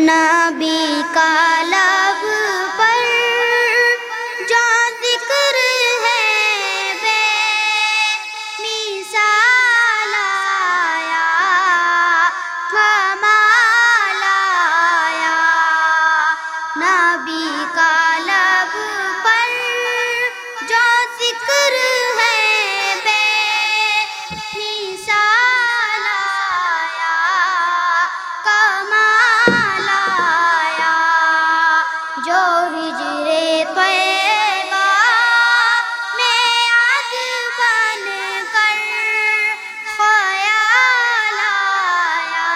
نبی کا لب پر جو ذکر ہے بے مثال آیا، کمال آیا۔ نبی کا لب پر جو ذکر ہے بے مثال آیا، کمال آیا۔ جو ہجر طیبہ میں عد بن کر خیال آیا،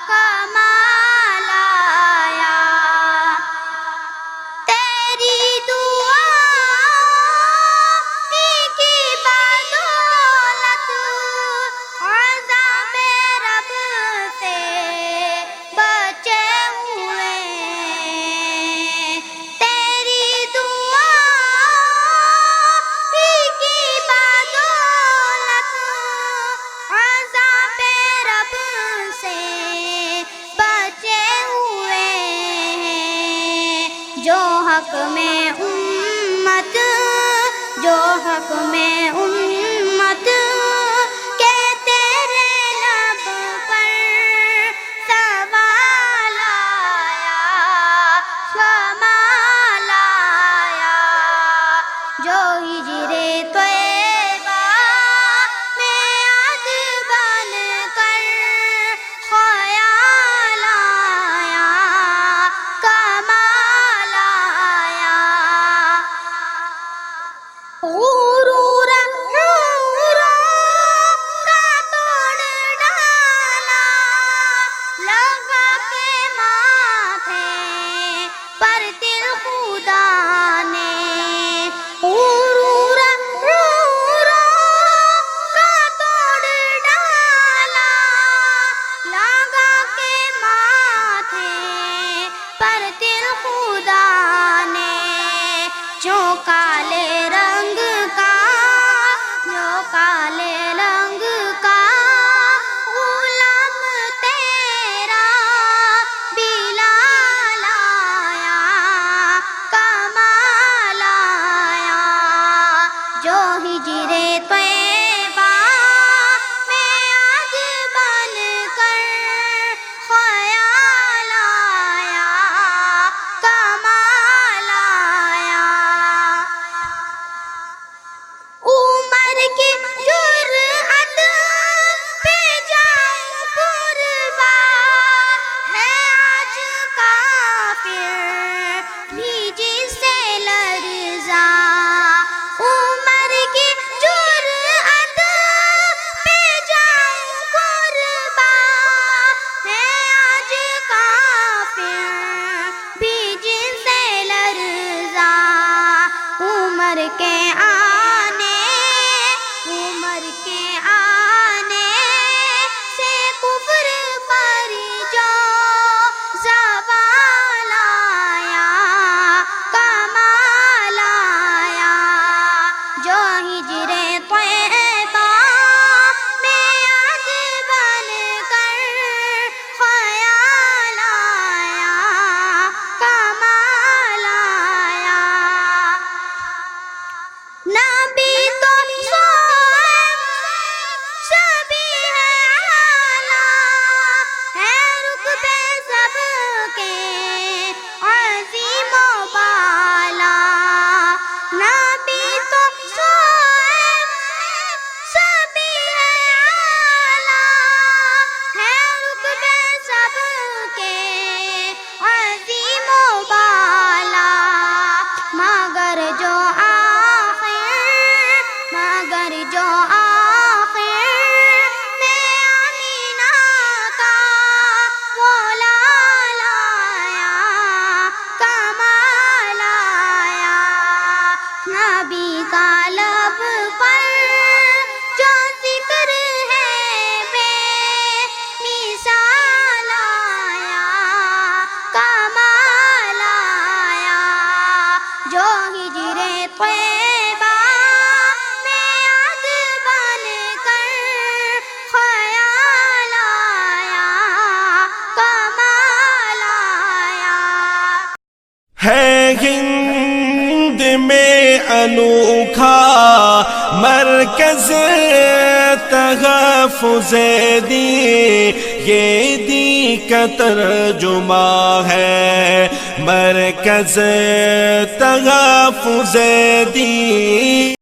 کمال آیا۔ تیری دعا کی بدولت عذاب رب سے بچے ہوئے۔ تیری دعا کی بدولت عذاب رب سے بچے ہوئے ہیں۔ جو حق میں امت، جو حق میں امت کہ تیرے لب پر سوال آیا، کمال آیا۔ جو ہجر طیبہ میں عد بن کر خیال آیا، کمال آیا۔ غرور حوروں کا توڑ ڈالا، لگا کے ماتھے پر تل خدا نے۔ غرور حوروں کا توڑ ڈالا، لگا کے ماتھے پر تل خدا نے۔ جو کالے رنگ کا، جو کالے رنگ کا غلام تیرا بلال آیا، کمال آیا۔ جو ہجر طیبہ میں عد بن کر خیال آیا، کمال آیا۔ عمر کی جرأت پہ جاؤں قربان، ہے آج کافر بھی جس سے لرزاں۔ عمر کی جرأت پہ جاؤں قربان، ہے آج کافر بھی جس سے لرزاں۔ عمر کے آنے سے کفر پر جو زوال آیا، کمال آیا۔ جو ہجر طیبہ میں عد بن کر خیال آیا، کمال آیا۔ نبی تو ہند میں انوکھا مرکز تحفظ دین، یہ دین کا ترجمہ ہے مرکز تحفظ دین۔